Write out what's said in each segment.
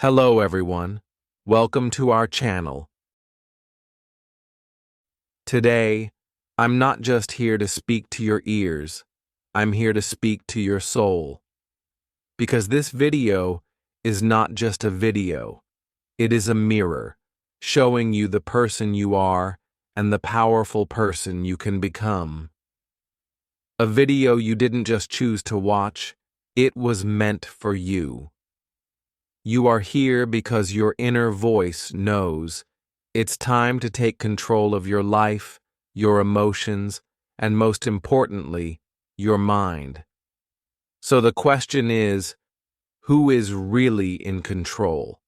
Hello everyone, welcome to our channel. Today, I'm not just here to speak to your ears, I'm here to speak to your soul. Because this video is not just a video, it is a mirror, showing you the person you are and the powerful person you can become. A video you didn't just choose to watch, it was meant for you. You are here because your inner voice knows it's time to take control of your life, your emotions, and most importantly, your mind. So the question is, who is really in control?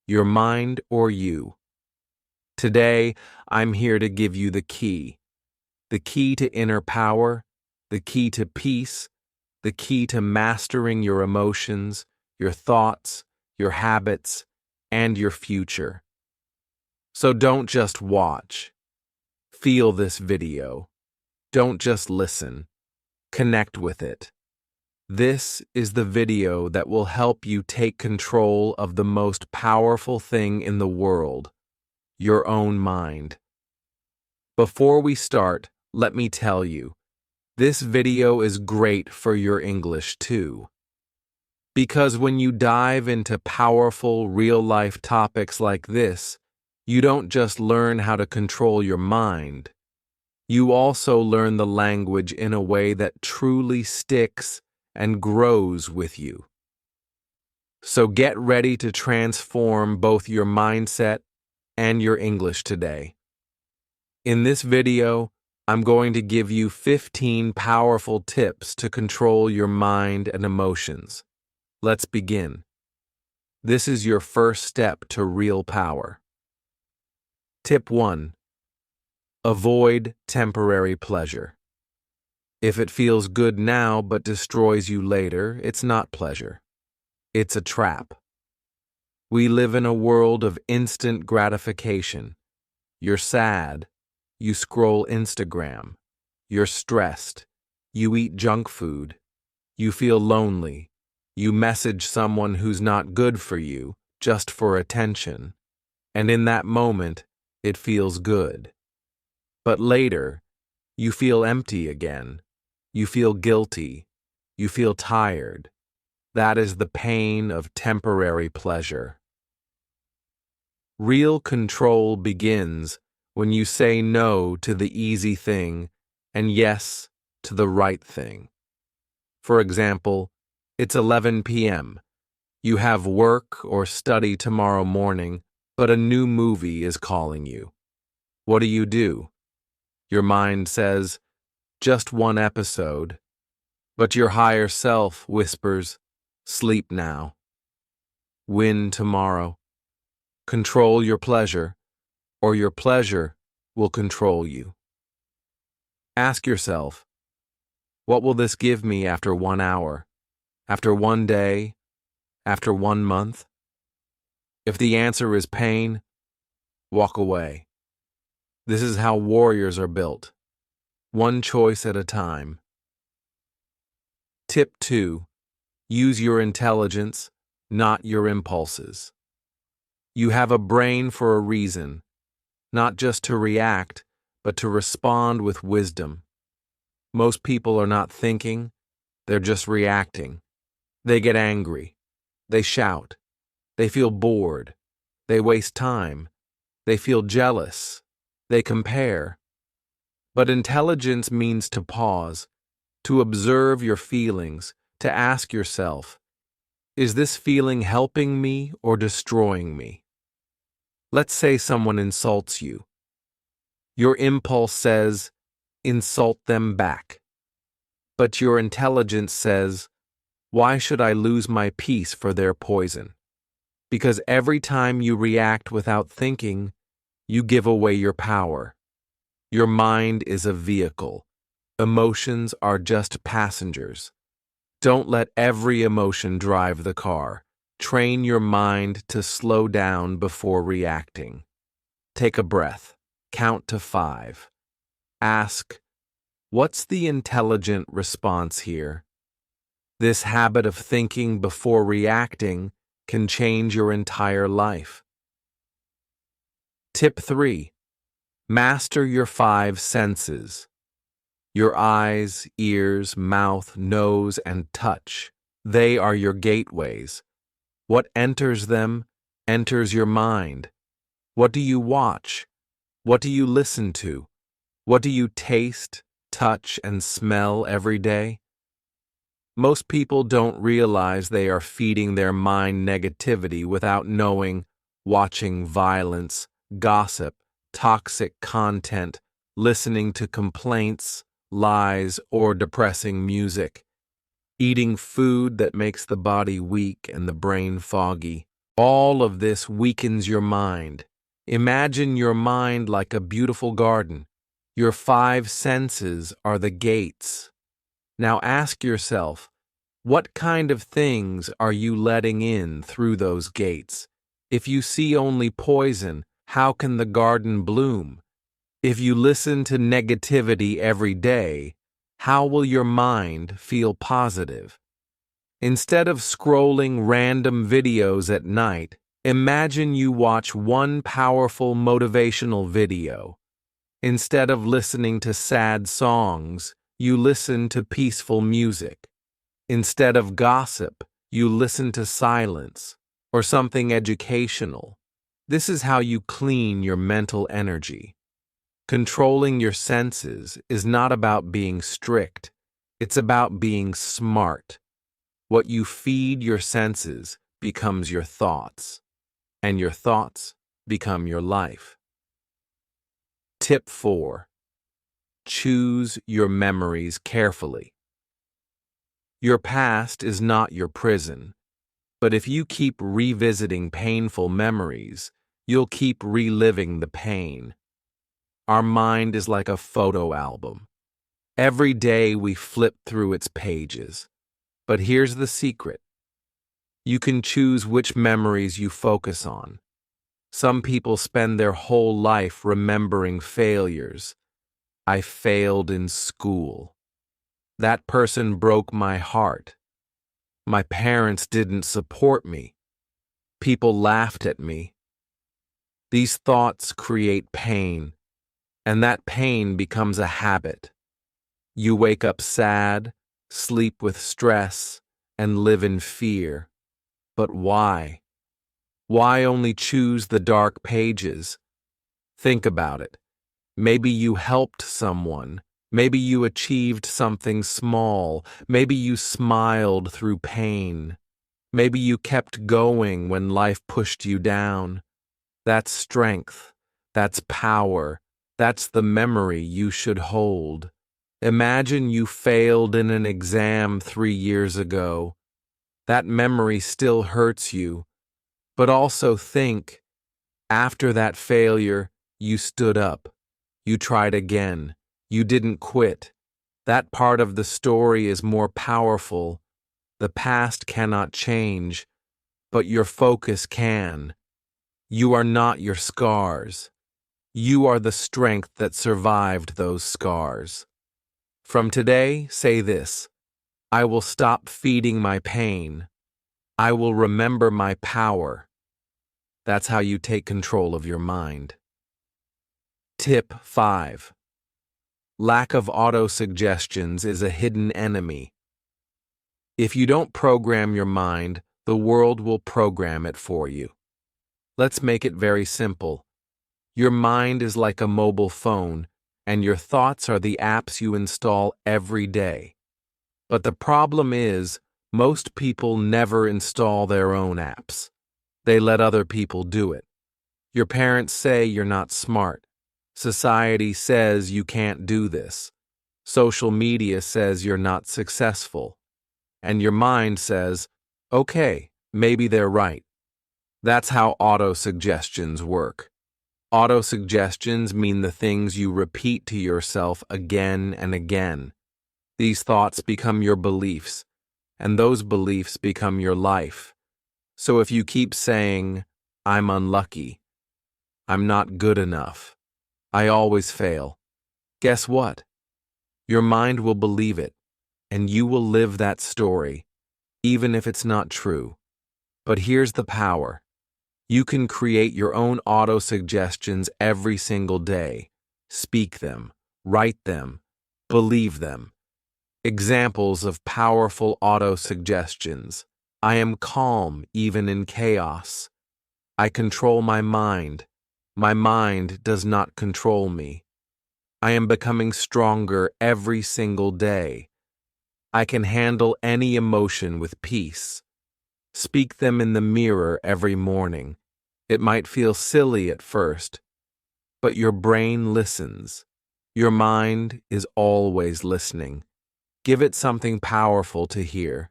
Your mind or you? Today, I'm here to give you the key to inner power, the key to peace, the key to mastering your emotions, your thoughts, your habits, and your future. So don't just watch. Feel this video. Don't just listen. Connect with it. This is the video that will help you take control of the most powerful thing in the world, your own mind. Before we start, let me tell you, this video is great for your English too. Because when you dive into powerful, real-life topics like this, you don't just learn how to control your mind. You also learn the language in a way that truly sticks and grows with you. So get ready to transform both your mindset and your English today. In this video, I'm going to give you 15 powerful tips to control your mind and emotions. Let's begin. This is your first step to real power. Tip 1. Avoid temporary pleasure. If it feels good now but destroys you later, it's not pleasure. It's a trap. We live in a world of instant gratification. You're sad. You scroll Instagram. You're stressed. You eat junk food. You feel lonely. You message someone who's not good for you, just for attention. And in that moment, it feels good. But later, you feel empty again. You feel guilty. You feel tired. That is the pain of temporary pleasure. Real control begins when you say no to the easy thing and yes to the right thing. For example, it's 11 p.m. You have work or study tomorrow morning, but a new movie is calling you. What do? Your mind says, just one episode. But your higher self whispers, sleep now. Win tomorrow. Control your pleasure, or your pleasure will control you. Ask yourself, what will this give me after 1 hour? After 1 day? After 1 month? If the answer is pain, walk away. This is how warriors are built, one choice at a time. Tip 2. Use your intelligence, not your impulses. You have a brain for a reason, not just to react, but to respond with wisdom. Most people are not thinking, they're just reacting. They get angry. They shout. They feel bored. They waste time. They feel jealous. They compare. But intelligence means to pause, to observe your feelings, to ask yourself, is this feeling helping me or destroying me? Let's say someone insults you. Your impulse says, insult them back. But your intelligence says, why should I lose my peace for their poison? Because every time you react without thinking, you give away your power. Your mind is a vehicle. Emotions are just passengers. Don't let every emotion drive the car. Train your mind to slow down before reacting. Take a breath. Count to 5. Ask, what's the intelligent response here? This habit of thinking before reacting can change your entire life. Tip 3. Master your 5 senses. Your eyes, ears, mouth, nose, and touch. They are your gateways. What enters them enters your mind. What do you watch? What do you listen to? What do you taste, touch, and smell every day? Most people don't realize they are feeding their mind negativity without knowing, watching violence, gossip, toxic content, listening to complaints, lies, or depressing music, eating food that makes the body weak and the brain foggy. All of this weakens your mind. Imagine your mind like a beautiful garden. Your 5 senses are the gates. Now ask yourself, what kind of things are you letting in through those gates? If you see only poison, how can the garden bloom? If you listen to negativity every day, how will your mind feel positive? Instead of scrolling random videos at night, imagine you watch one powerful motivational video. Instead of listening to sad songs, you listen to peaceful music. Instead of gossip, you listen to silence or something educational. This is how you clean your mental energy. Controlling your senses is not about being strict. It's about being smart. What you feed your senses becomes your thoughts, and your thoughts become your life. Tip 4. Choose your memories carefully. Your past is not your prison, but if you keep revisiting painful memories, you'll keep reliving the pain. Our mind is like a photo album. Every day we flip through its pages. But here's the secret. You can choose which memories you focus on. Some people spend their whole life remembering failures. I failed in school. That person broke my heart. My parents didn't support me. People laughed at me. These thoughts create pain, and that pain becomes a habit. You wake up sad, sleep with stress, and live in fear. But why? Why only choose the dark pages? Think about it. Maybe you helped someone. Maybe you achieved something small. Maybe you smiled through pain. Maybe you kept going when life pushed you down. That's strength. That's power. That's the memory you should hold. Imagine you failed in an exam 3 years ago. That memory still hurts you. But also think, after that failure, you stood up. You tried again. You didn't quit. That part of the story is more powerful. The past cannot change, but your focus can. You are not your scars. You are the strength that survived those scars. From today, say this: I will stop feeding my pain. I will remember my power. That's how you take control of your mind. Tip 5. Lack of auto-suggestions is a hidden enemy. If you don't program your mind, the world will program it for you. Let's make it very simple. Your mind is like a mobile phone, and your thoughts are the apps you install every day. But the problem is, most people never install their own apps. They let other people do it. Your parents say you're not smart. Society says you can't do this. Social media says you're not successful. And your mind says, okay, maybe they're right. That's how auto-suggestions work. Auto-suggestions mean the things you repeat to yourself again and again. These thoughts become your beliefs, and those beliefs become your life. So if you keep saying, I'm unlucky, I'm not good enough, I always fail, guess what? Your mind will believe it, and you will live that story, even if it's not true. But here's the power. You can create your own auto-suggestions every single day. Speak them, write them, believe them. Examples of powerful auto-suggestions. I am calm even in chaos. I control my mind. My mind does not control me. I am becoming stronger every single day. I can handle any emotion with peace. Speak them in the mirror every morning. It might feel silly at first, but your brain listens. Your mind is always listening. Give it something powerful to hear.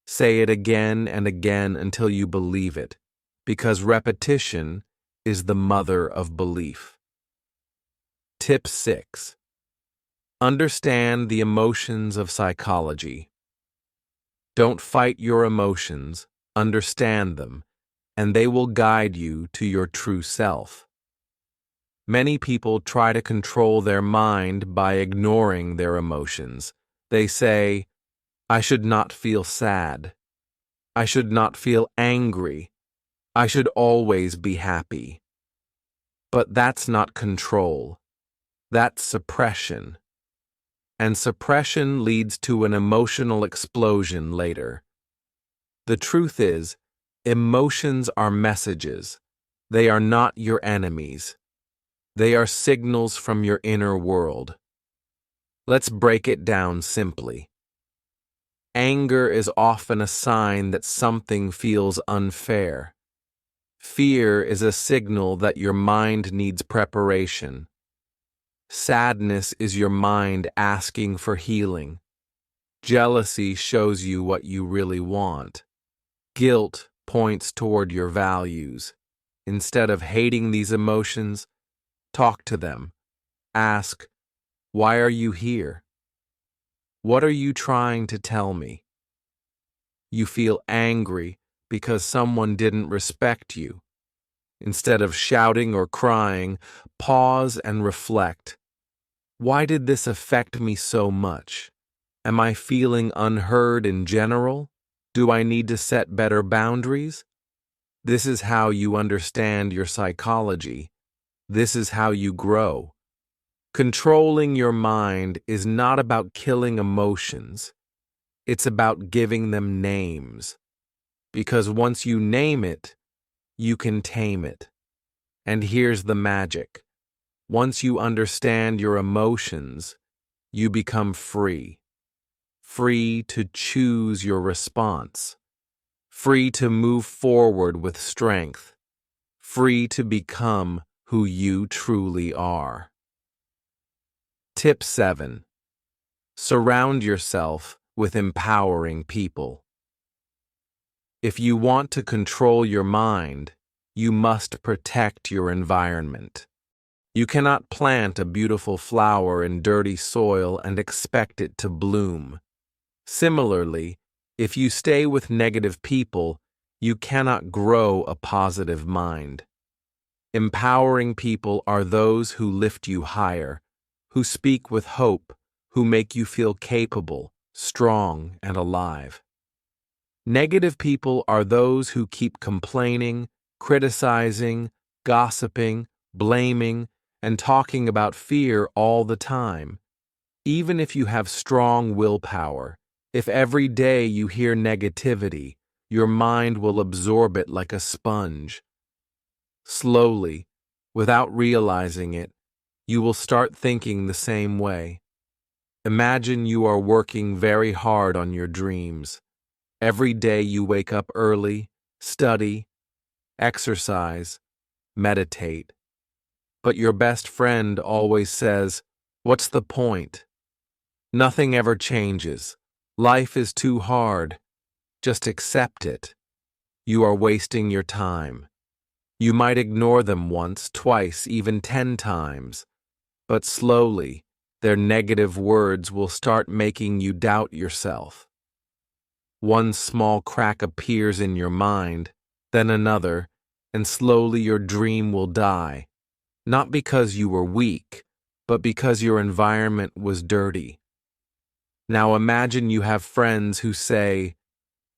Say it again and again until you believe it, because repetition is the mother of belief. Tip 6. Understand the emotions of psychology. Don't fight your emotions, understand them, and they will guide you to your true self. Many people try to control their mind by ignoring their emotions. They say, I should not feel sad. I should not feel angry. I should always be happy. But that's not control. That's suppression. And suppression leads to an emotional explosion later. The truth is, emotions are messages. They are not your enemies. They are signals from your inner world. Let's break it down simply. Anger is often a sign that something feels unfair. Fear is a signal that your mind needs preparation. Sadness is your mind asking for healing. Jealousy shows you what you really want. Guilt points toward your values. Instead of hating these emotions, talk to them. Ask, why are you here? What are you trying to tell me? You feel angry because someone didn't respect you. Instead of shouting or crying, pause and reflect. Why did this affect me so much? Am I feeling unheard in general? Do I need to set better boundaries? This is how you understand your psychology. This is how you grow. Controlling your mind is not about killing emotions. It's about giving them names. Because once you name it, you can tame it. And here's the magic. Once you understand your emotions, you become free. Free to choose your response. Free to move forward with strength. Free to become who you truly are. Tip 7. Surround yourself with empowering people. If you want to control your mind, you must protect your environment. You cannot plant a beautiful flower in dirty soil and expect it to bloom. Similarly, if you stay with negative people, you cannot grow a positive mind. Empowering people are those who lift you higher, who speak with hope, who make you feel capable, strong, and alive. Negative people are those who keep complaining, criticizing, gossiping, blaming, and talking about fear all the time. Even if you have strong willpower, if every day you hear negativity, your mind will absorb it like a sponge. Slowly, without realizing it, you will start thinking the same way. Imagine you are working very hard on your dreams. Every day you wake up early, study, exercise, meditate. But your best friend always says, "What's the point? Nothing ever changes. Life is too hard. Just accept it." You are wasting your time. You might ignore them once, twice, even 10 times. But slowly, their negative words will start making you doubt yourself. One small crack appears in your mind, then another, and slowly your dream will die. Not because you were weak, but because your environment was dirty. Now imagine you have friends who say,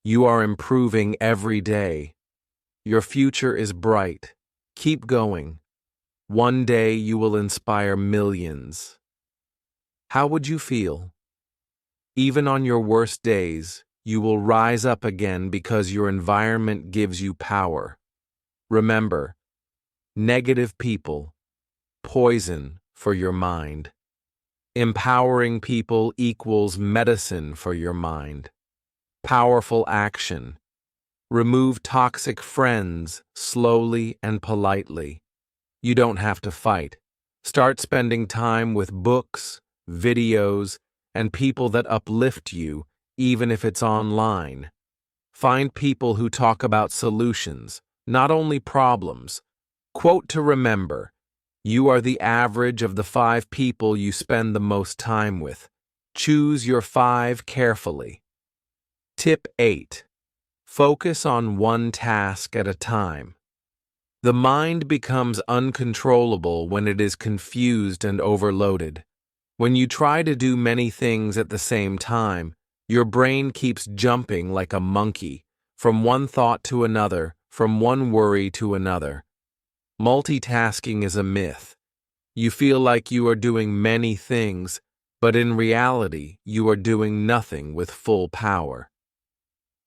"You are improving every day. Your future is bright. Keep going. One day you will inspire millions. How would you feel? Even on your worst days, you will rise up again because your environment gives you power. Remember, negative people, poison for your mind. Empowering people equals medicine for your mind. Powerful action. Remove toxic friends slowly and politely. You don't have to fight. Start spending time with books, videos, and people that uplift you, even if it's online. Find people who talk about solutions, not only problems. Quote to remember: you are the average of the 5 people you spend the most time with. Choose your 5 carefully. Tip 8. Focus on one task at a time. The mind becomes uncontrollable when it is confused and overloaded. When you try to do many things at the same time, your brain keeps jumping like a monkey, from one thought to another, from one worry to another. Multitasking is a myth. You feel like you are doing many things, but in reality, you are doing nothing with full power.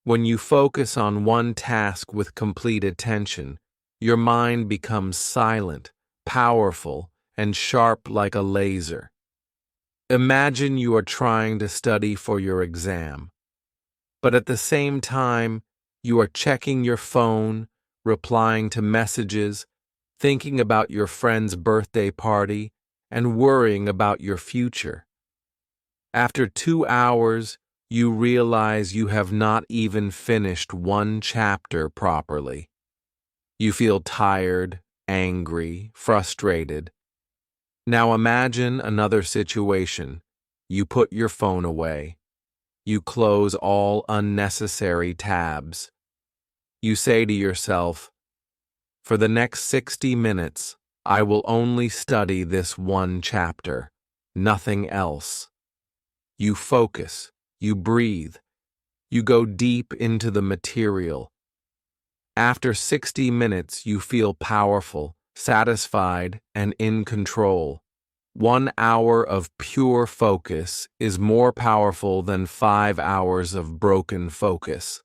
When you focus on one task with complete attention, your mind becomes silent, powerful, and sharp like a laser. Imagine you are trying to study for your exam, but at the same time, you are checking your phone, replying to messages, thinking about your friend's birthday party, and worrying about your future. After 2 hours, you realize you have not even finished one chapter properly. You feel tired, angry, frustrated. Now imagine another situation. You put your phone away. You close all unnecessary tabs. You say to yourself, "For the next 60 minutes, I will only study this one chapter, nothing else." You focus, you breathe, you go deep into the material. After 60 minutes, you feel powerful, satisfied, and in control. 1 hour of pure focus is more powerful than 5 hours of broken focus.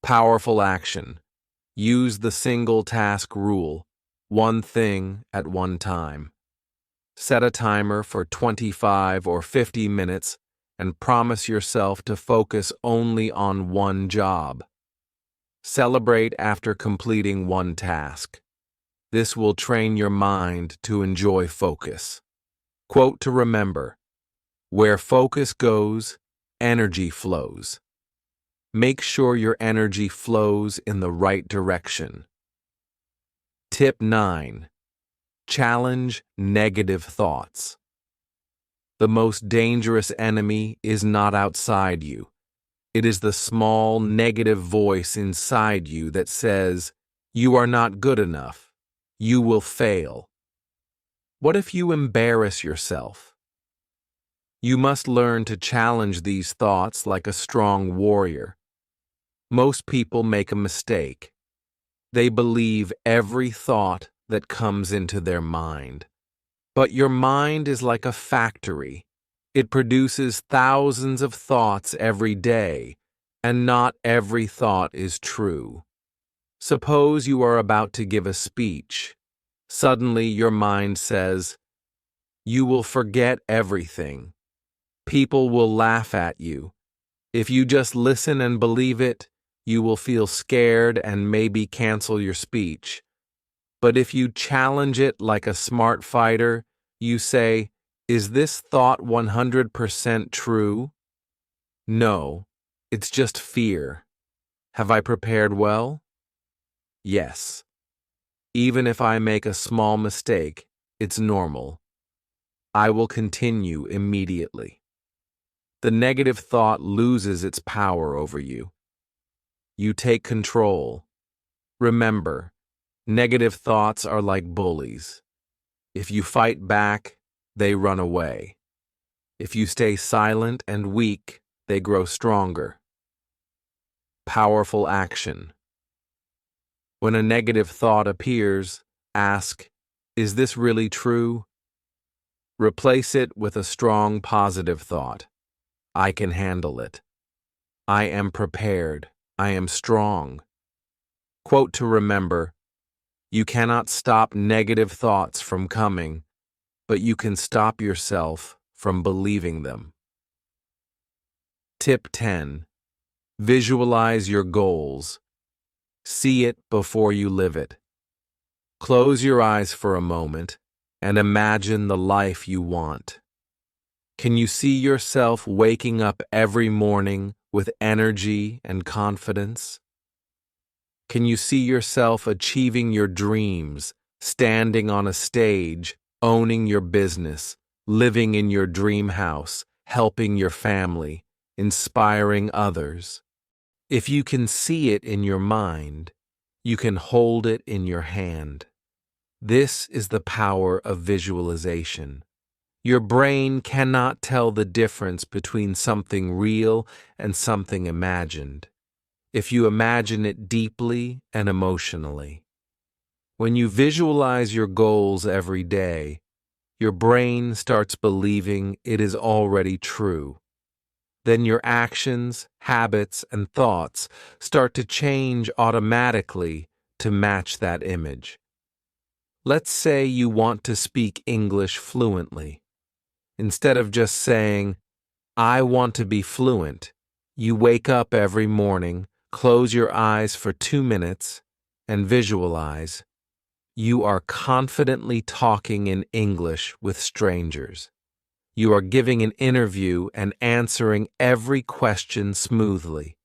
Powerful action. Use the single task rule, one thing at one time. Set a timer for 25 or 50 minutes and promise yourself to focus only on one job. Celebrate after completing one task. This will train your mind to enjoy focus. Quote to remember: where focus goes, energy flows. Make sure your energy flows in the right direction. Tip 9. Challenge negative thoughts. The most dangerous enemy is not outside you. It is the small negative voice inside you that says, "You are not good enough. You will fail." What if you embarrass yourself? You must learn to challenge these thoughts like a strong warrior. Most people make a mistake. They believe every thought that comes into their mind. But your mind is like a factory. It produces thousands of thoughts every day, and not every thought is true. Suppose you are about to give a speech. Suddenly your mind says, "You will forget everything. People will laugh at you. If you just listen and believe it, you will feel scared and maybe cancel your speech." But if you challenge it like a smart fighter, you say, "Is this thought 100% true? No, it's just fear. Have I prepared well? Yes. Even if I make a small mistake, it's normal. I will continue immediately." The negative thought loses its power over you. You take control. Remember, negative thoughts are like bullies. If you fight back, they run away. If you stay silent and weak, they grow stronger. Powerful action. When a negative thought appears, ask, "Is this really true?" Replace it with a strong positive thought. I can handle it. I am prepared. I am strong. Quote to remember, you cannot stop negative thoughts from coming, but you can stop yourself from believing them. Tip 10. Visualize your goals. See it before you live it. Close your eyes for a moment and imagine the life you want. Can you see yourself waking up every morning with energy and confidence? Can you see yourself achieving your dreams, standing on a stage, owning your business, living in your dream house, helping your family, inspiring others? If you can see it in your mind, you can hold it in your hand. This is the power of visualization. Your brain cannot tell the difference between something real and something imagined, if you imagine it deeply and emotionally. When you visualize your goals every day, your brain starts believing it is already true. Then your actions, habits, and thoughts start to change automatically to match that image. Let's say you want to speak English fluently. Instead of just saying, "I want to be fluent," you wake up every morning, close your eyes for 2 minutes, and visualize. You are confidently talking in English with strangers. You are giving an interview and answering every question smoothly.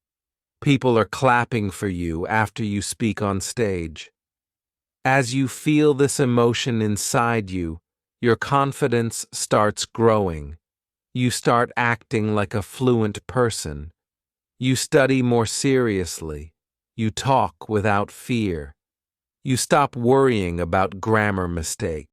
People are clapping for you after you speak on stage. As you feel this emotion inside you, your confidence starts growing. You start acting like a fluent person. You study more seriously. You talk without fear. You stop worrying about grammar mistakes.